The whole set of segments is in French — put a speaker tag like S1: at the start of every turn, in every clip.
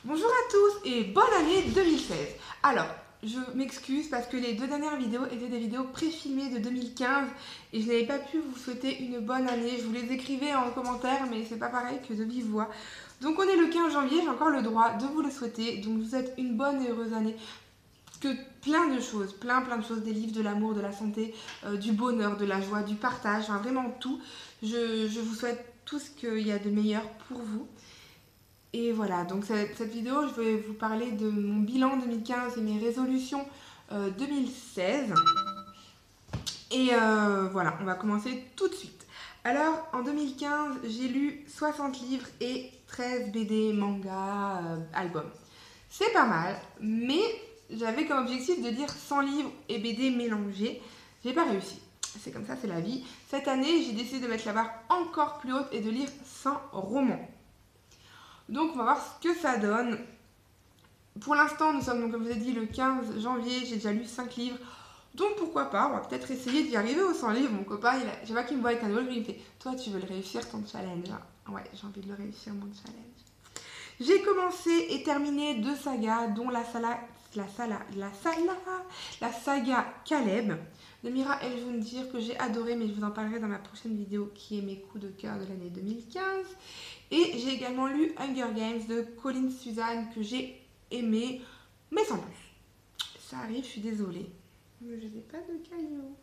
S1: Bonjour à tous et bonne année 2016. Alors, je m'excuse parce que les deux dernières vidéos étaient des vidéos pré-filmées de 2015 et je n'avais pas pu vous souhaiter une bonne année. Je vous les écrivais en commentaire, mais c'est pas pareil que de vive voix. Donc on est le 15 janvier, j'ai encore le droit de vous le souhaiter. Donc je vous souhaite une bonne et heureuse année. Que plein de choses, plein de choses, des livres, de l'amour, de la santé, du bonheur, de la joie, du partage, enfin vraiment tout. Je vous souhaite tout ce qu'il y a de meilleur pour vous. Et voilà, donc cette vidéo, je vais vous parler de mon bilan 2015 et mes résolutions 2016. Et voilà, on va commencer tout de suite. Alors, en 2015, j'ai lu 60 livres et 13 BD, mangas, albums. C'est pas mal, mais j'avais comme objectif de lire 100 livres et BD mélangés. J'ai pas réussi. C'est comme ça, c'est la vie. Cette année, j'ai décidé de mettre la barre encore plus haute et de lire 100 romans. Donc on va voir ce que ça donne. Pour l'instant, nous sommes, donc, comme je vous ai dit, le 15 janvier, j'ai déjà lu 5 livres. Donc pourquoi pas, on va peut-être essayer d'y arriver aux 100 livres. Mon copain, je sais pas qu'il me voit avec un nouveau livre, il me fait « Toi, tu veux le réussir ton challenge ?» Ouais, j'ai envie de le réussir mon challenge. J'ai commencé et terminé 2 sagas, dont la saga Caleb de Mira El Joundir que j'ai adoré, mais je vous en parlerai dans ma prochaine vidéo qui est mes coups de cœur de l'année 2015. Et j'ai également lu Hunger Games de Colin Suzanne que j'ai aimé, mais sans plus. Ça arrive, je suis désolée. Mais je n'ai pas de cailloux.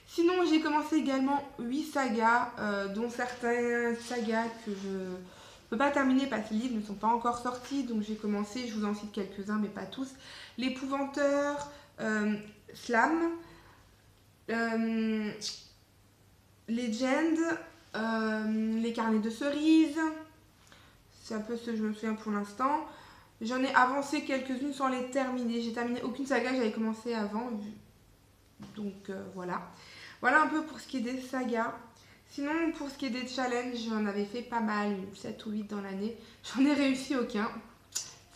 S1: Sinon, j'ai commencé également 8 sagas, dont certaines sagas que je ne peux pas terminer parce que les livres ne sont pas encore sortis. Donc j'ai commencé, je vous en cite quelques-uns, mais pas tous. L'Épouvanteur, Slam, Legend, Les Carnets de Cerises. C'est un peu ce que je me souviens pour l'instant. J'en ai avancé quelques-unes sans les terminer. J'ai terminé aucune saga, j'avais commencé avant. Donc voilà. Voilà un peu pour ce qui est des sagas. Sinon, pour ce qui est des challenges, j'en avais fait pas mal, 7 ou 8 dans l'année. J'en ai réussi aucun.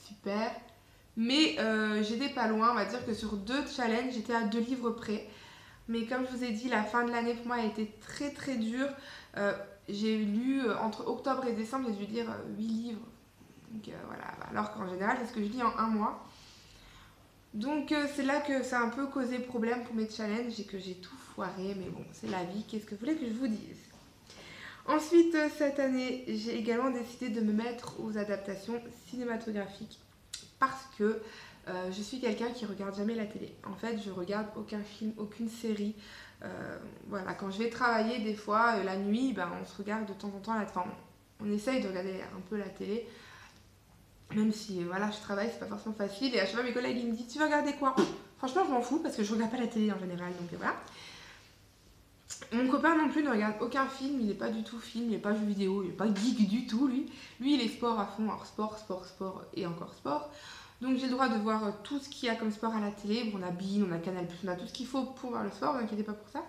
S1: Super. Mais j'étais pas loin. On va dire que sur 2 challenges, j'étais à 2 livres près. Mais comme je vous ai dit, la fin de l'année pour moi a été très dure. J'ai lu entre octobre et décembre, j'ai dû lire 8 livres. Donc voilà, alors qu'en général, c'est ce que je lis en un mois. Donc c'est là que ça a un peu causé problème pour mes challenges et que j'ai tout foiré. Mais bon, c'est la vie, qu'est-ce que vous voulez que je vous dise? Ensuite, cette année, j'ai également décidé de me mettre aux adaptations cinématographiques parce que je suis quelqu'un qui regarde jamais la télé. En fait, je regarde aucun film, aucune série. Voilà, quand je vais travailler, des fois, la nuit, ben, on se regarde de temps en temps on essaye de regarder un peu la télé. Même si voilà, je travaille, c'est pas forcément facile. Et à chaque fois, mes collègues ils me disent: Tu vas regarder quoi? Franchement, je m'en fous parce que je regarde pas la télé en général. Donc voilà. Mon copain non plus ne regarde aucun film. Il est pas du tout film, il est pas jeu vidéo, il est pas geek du tout lui. Lui, il est sport à fond. Alors sport et encore sport. Donc j'ai le droit de voir tout ce qu'il y a comme sport à la télé. Bon, on a Bein, on a Canal+, on a tout ce qu'il faut pour voir le sport. Ne vous inquiétez pas pour ça.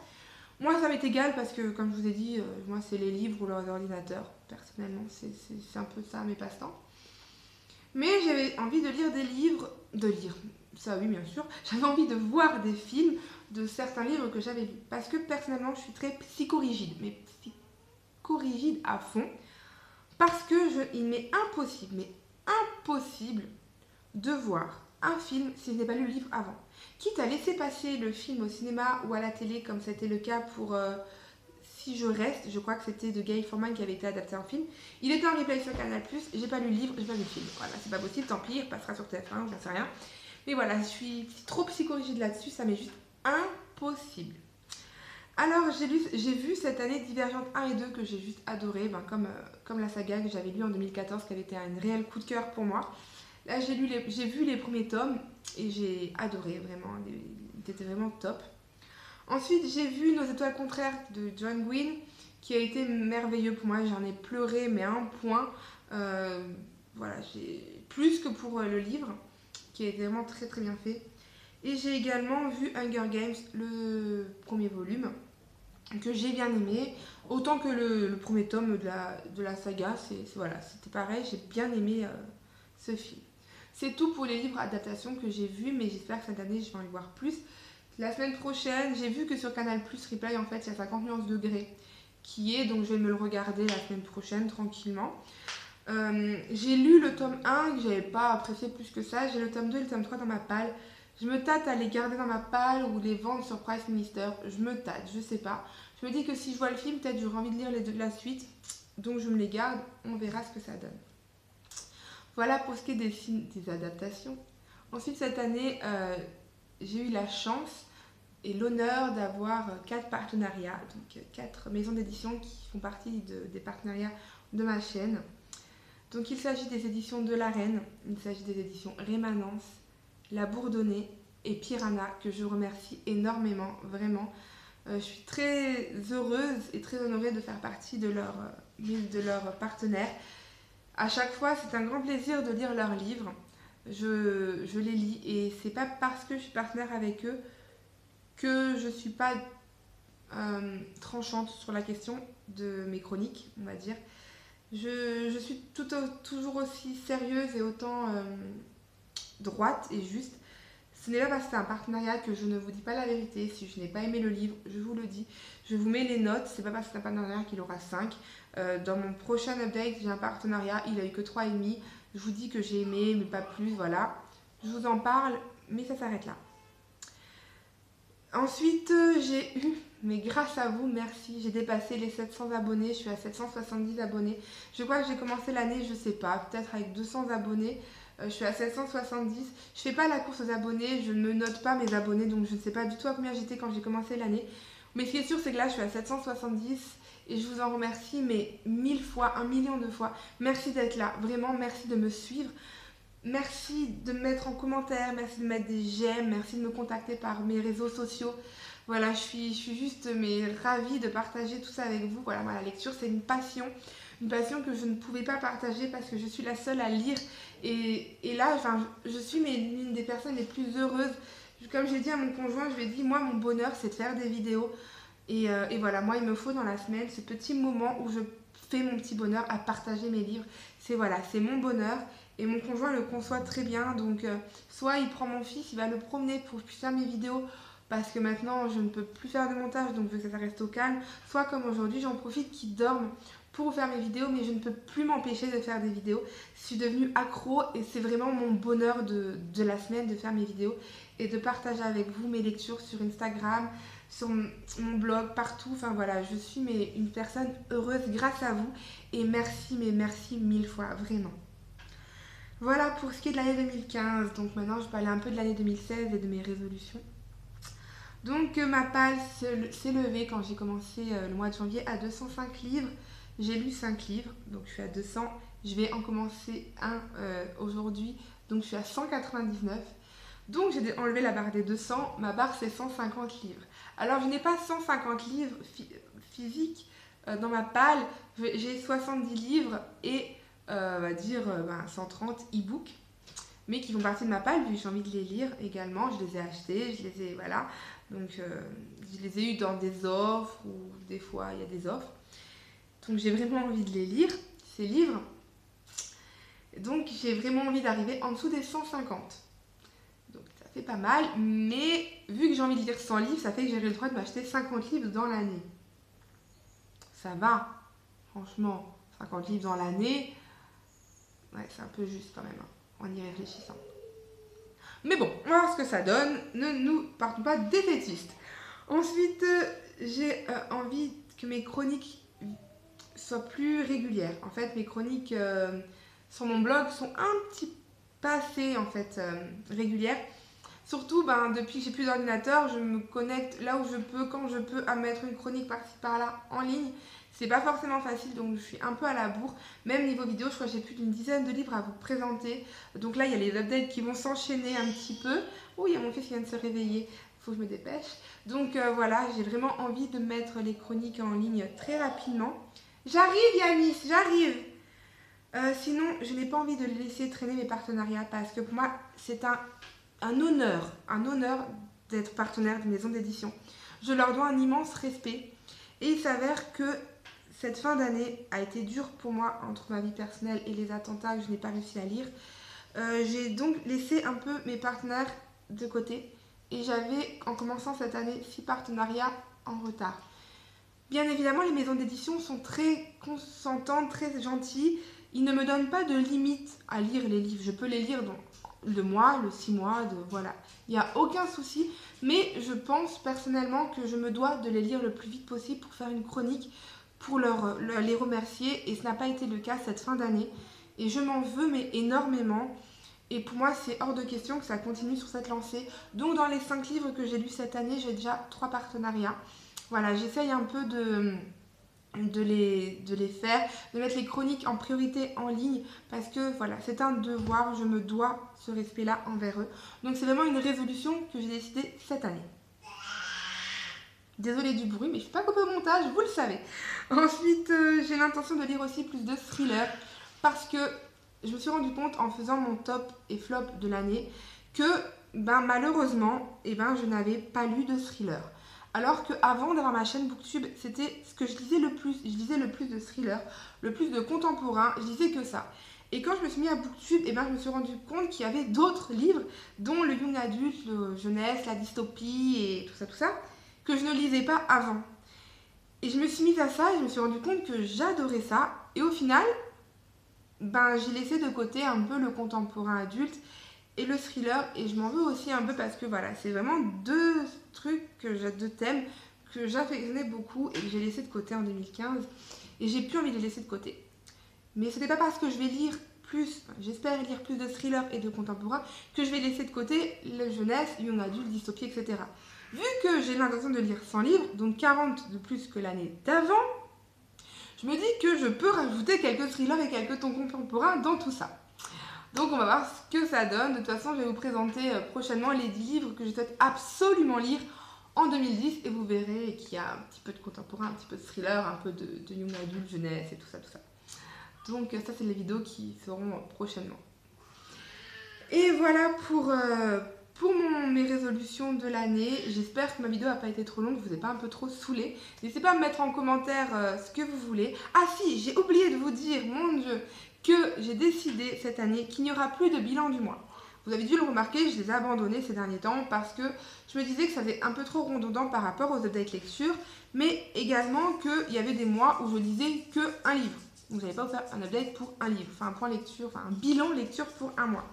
S1: Moi, ça m'est égal parce que, comme je vous ai dit, moi, c'est les livres ou l'ordinateur. Personnellement, c'est un peu ça mes passe-temps. Mais j'avais envie de lire des livres, ça oui bien sûr, j'avais envie de voir des films de certains livres que j'avais lus. Parce que personnellement je suis très psychorigide, mais psychorigide à fond. Parce que il m'est impossible de voir un film si je n'ai pas lu le livre avant. Quitte à laisser passer le film au cinéma ou à la télé comme c'était le cas pour Si je reste, je crois que c'était de Gail Forman qui avait été adapté en film. Il était en replay sur Canal+, j'ai pas lu le livre, j'ai pas vu le film. Voilà, c'est pas possible, tant pis, il passera sur TF1, j'en sais rien. Mais voilà, je suis trop psychorigide là-dessus, ça m'est juste impossible. Alors, j'ai vu cette année Divergente 1 et 2 que j'ai juste adoré, comme la saga que j'avais lue en 2014 qui avait été un réel coup de cœur pour moi. Là, j'ai vu les premiers tomes et j'ai adoré, vraiment, il était vraiment top. Ensuite, j'ai vu Nos étoiles contraires de John Gwynne, qui a été merveilleux pour moi. J'en ai pleuré, mais à un point. Voilà, j'ai plus que pour le livre, qui a été vraiment très bien fait. Et j'ai également vu Hunger Games, le premier volume, que j'ai bien aimé. Autant que le premier tome de la saga, voilà, c'était pareil, j'ai bien aimé ce film. C'est tout pour les livres adaptations que j'ai vus, mais j'espère que cette année, je vais en y voir plus. La semaine prochaine, j'ai vu que sur Canal Plus Replay, en fait, il y a 50 nuances de Grey qui est, donc je vais me le regarder la semaine prochaine tranquillement. J'ai lu le tome 1 que j'avais pas apprécié plus que ça. J'ai le tome 2 et le tome 3 dans ma palle. Je me tâte à les garder dans ma palle ou les vendre sur Price Minister. Je me tâte, je sais pas. Je me dis que si je vois le film, peut-être j'aurai envie de lire la suite. Donc je me les garde, on verra ce que ça donne. Voilà pour ce qui est des films, des adaptations. Ensuite, cette année, j'ai eu la chance et l'honneur d'avoir 4 partenariats, donc 4 maisons d'édition qui font partie des partenariats de ma chaîne. Donc il s'agit des éditions de la Reine, il s'agit des éditions Rémanence, La Bourdonnais et Piranha, que je remercie énormément, vraiment. Je suis très heureuse et très honorée de faire partie de leur partenaire. À chaque fois, c'est un grand plaisir de lire leurs livres. Je les lis et c'est pas parce que je suis partenaire avec eux que je suis pas tranchante sur la question de mes chroniques, on va dire. Je suis toujours aussi sérieuse et autant droite et juste. Ce n'est pas parce que c'est un partenariat que je ne vous dis pas la vérité. Si je n'ai pas aimé le livre, je vous le dis. Je vous mets les notes. C'est pas parce que c'est un partenariat qu'il aura 5. Dans mon prochain update, j'ai un partenariat. Il a eu que 3,5. Je vous dis que j'ai aimé, mais pas plus. Voilà. Je vous en parle, mais ça s'arrête là. Ensuite, j'ai eu, mais grâce à vous, merci, j'ai dépassé les 700 abonnés. Je suis à 770 abonnés. Je crois que j'ai commencé l'année, je sais pas, peut-être avec 200 abonnés. Je suis à 770. Je fais pas la course aux abonnés, je ne note pas mes abonnés, donc je ne sais pas du tout à combien j'étais quand j'ai commencé l'année. Mais ce qui est sûr, c'est que là, je suis à 770 et je vous en remercie, mais 1000 fois, 1 million de fois. Merci d'être là, vraiment, merci de me suivre. Merci de me mettre en commentaire, merci de mettre des j'aime, merci de me contacter par mes réseaux sociaux. Voilà, je suis juste ravie de partager tout ça avec vous. Voilà, moi, la lecture, c'est une passion que je ne pouvais pas partager parce que je suis la seule à lire. Et là, enfin, je suis l'une des personnes les plus heureuses. Comme j'ai dit à mon conjoint, je lui ai dit, moi, mon bonheur, c'est de faire des vidéos. Et voilà, moi, il me faut dans la semaine ce petit moment où je fais mon petit bonheur à partager mes livres. C'est mon bonheur. Et mon conjoint le conçoit très bien. Donc, soit il prend mon fils, il va le promener pour que je puisse faire mes vidéos. Parce que maintenant, je ne peux plus faire de montage, donc je veux que ça reste au calme. Soit comme aujourd'hui, j'en profite qu'il dorme pour faire mes vidéos, mais je ne peux plus m'empêcher de faire des vidéos. Je suis devenue accro et c'est vraiment mon bonheur de la semaine de faire mes vidéos et de partager avec vous mes lectures sur Instagram, sur mon blog, partout. Enfin voilà, je suis une personne heureuse grâce à vous et merci, mais merci 1000 fois, vraiment. Voilà pour ce qui est de l'année 2015. Donc maintenant, je vais parler un peu de l'année 2016 et de mes résolutions. Donc ma palle s'est levée quand j'ai commencé le mois de janvier à 205 livres. J'ai lu 5 livres, donc je suis à 200. Je vais en commencer un aujourd'hui, donc je suis à 199. Donc j'ai enlevé la barre des 200. Ma barre, c'est 150 livres. Alors je n'ai pas 150 livres physiques dans ma palle. J'ai 70 livres et on va dire 130 e-books, mais qui font partie de ma palle, vu que j'ai envie de les lire également. Je les ai achetés, je les ai, voilà. Donc je les ai eus dans des offres, ou des fois il y a des offres. Donc j'ai vraiment envie de les lire, ces livres. Donc j'ai vraiment envie d'arriver en dessous des 150. Donc ça fait pas mal, mais vu que j'ai envie de lire 100 livres, ça fait que j'aurai le droit de m'acheter 50 livres dans l'année. Ça va, franchement, 50 livres dans l'année, ouais, c'est un peu juste quand même, en y réfléchissant. Mais bon, on va voir ce que ça donne. Ne nous partons pas défaitistes. Ensuite, j'ai envie que mes chroniques soient plus régulières. En fait, mes chroniques sur mon blog sont un petit pas assez en fait, régulières. Surtout, depuis que j'ai plus d'ordinateur, je me connecte là où je peux, quand je peux, à mettre une chronique par-ci par-là en ligne. C'est pas forcément facile, donc je suis un peu à la bourre. Même niveau vidéo, je crois que j'ai plus d'une dizaine de livres à vous présenter. Donc là, il y a les updates qui vont s'enchaîner un petit peu. Oh, il y a mon fils qui vient de se réveiller. Faut que je me dépêche. Donc voilà, j'ai vraiment envie de mettre les chroniques en ligne très rapidement. J'arrive, Yanis, j'arrive. Sinon, je n'ai pas envie de laisser traîner mes partenariats parce que pour moi, c'est un honneur d'être partenaire d'une maison d'édition. Je leur dois un immense respect. Et il s'avère que cette fin d'année a été dure pour moi entre ma vie personnelle et les attentats que je n'ai pas réussi à lire. J'ai donc laissé un peu mes partenaires de côté et j'avais, en commençant cette année, 6 partenariats en retard. Bien évidemment, les maisons d'édition sont très consentantes, très gentilles. il ne me donne pas de limite à lire les livres. Je peux les lire dans le mois, le 6 mois, voilà. Il n'y a aucun souci, mais je pense personnellement que je me dois de les lire le plus vite possible pour faire une chronique, pour les remercier, et ce n'a pas été le cas cette fin d'année. Et je m'en veux, mais énormément. Et pour moi, c'est hors de question que ça continue sur cette lancée. Donc dans les 5 livres que j'ai lus cette année, j'ai déjà 3 partenariats. Voilà, j'essaye un peu de les faire, de mettre les chroniques en priorité en ligne parce que voilà, c'est un devoir, je me dois ce respect-là envers eux. Donc c'est vraiment une résolution que j'ai décidée cette année. Désolée du bruit, mais je ne suis pas coupée au montage, vous le savez. Ensuite, j'ai l'intention de lire aussi plus de thrillers parce que je me suis rendu compte en faisant mon top et flop de l'année que malheureusement, je n'avais pas lu de thriller. Alors qu'avant d'avoir ma chaîne Booktube, c'était ce que je lisais le plus. Je lisais le plus de thrillers, le plus de contemporains, je lisais que ça. Et quand je me suis mis à Booktube, je me suis rendu compte qu'il y avait d'autres livres, dont le young adulte, le jeunesse, la dystopie et tout ça, que je ne lisais pas avant. Et je me suis mise à ça et je me suis rendu compte que j'adorais ça. Et au final, j'ai laissé de côté un peu le contemporain adulte et le thriller, et je m'en veux aussi un peu parce que voilà, c'est vraiment deux thèmes que j'affectionnais beaucoup et que j'ai laissé de côté en 2015 et j'ai plus envie de les laisser de côté. Mais ce n'est pas parce que je vais lire plus, j'espère lire plus de thrillers et de contemporains que je vais laisser de côté la jeunesse, young adulte, dystopie, etc. Vu que j'ai l'intention de lire 100 livres, donc 40 de plus que l'année d'avant, je me dis que je peux rajouter quelques thrillers et quelques tons contemporains dans tout ça. Donc on va voir ce que ça donne. De toute façon, je vais vous présenter prochainement les 10 livres que je souhaite absolument lire en 2010. Et vous verrez qu'il y a un petit peu de contemporain, un petit peu de thriller, un peu de young adulte, jeunesse et tout ça. Donc ça, c'est les vidéos qui seront prochainement. Et voilà pour mes résolutions de l'année. J'espère que ma vidéo n'a pas été trop longue, que vous n'avez pas un peu trop saoulé. N'hésitez pas à me mettre en commentaire ce que vous voulez. Ah si, j'ai oublié de vous dire, mon Dieu, que j'ai décidé cette année qu'il n'y aura plus de bilan du mois. Vous avez dû le remarquer, je les ai abandonnés ces derniers temps parce que je me disais que ça faisait un peu trop redondant par rapport aux updates lecture, mais également qu'il y avait des mois où je lisais qu'un livre. Donc je n'allais pas vous faire un update pour un livre, enfin un point lecture, enfin un bilan lecture pour un mois.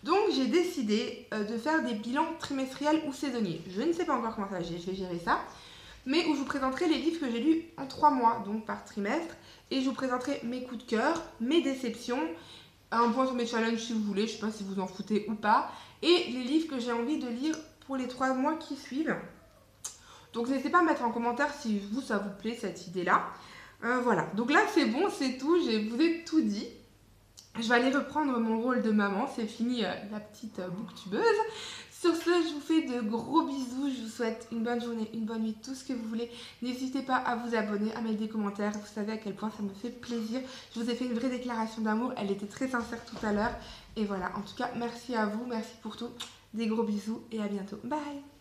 S1: Donc j'ai décidé de faire des bilans trimestriels ou saisonniers. Je ne sais pas encore comment je vais gérer ça, mais où je vous présenterai les livres que j'ai lus en 3 mois, donc par trimestre, et je vous présenterai mes coups de cœur, mes déceptions, un point sur mes challenges si vous voulez, je ne sais pas si vous en foutez ou pas, et les livres que j'ai envie de lire pour les 3 mois qui suivent. Donc n'hésitez pas à mettre en commentaire si ça vous plaît cette idée-là. Voilà, donc là c'est bon, c'est tout, je vous ai tout dit. Je vais aller reprendre mon rôle de maman, c'est fini la petite booktubeuse. Sur ce, je vous fais de gros bisous, je vous souhaite une bonne journée, une bonne nuit, tout ce que vous voulez. N'hésitez pas à vous abonner, à mettre des commentaires, vous savez à quel point ça me fait plaisir. Je vous ai fait une vraie déclaration d'amour, elle était très sincère tout à l'heure. Et voilà, en tout cas, merci à vous, merci pour tout. Des gros bisous et à bientôt. Bye!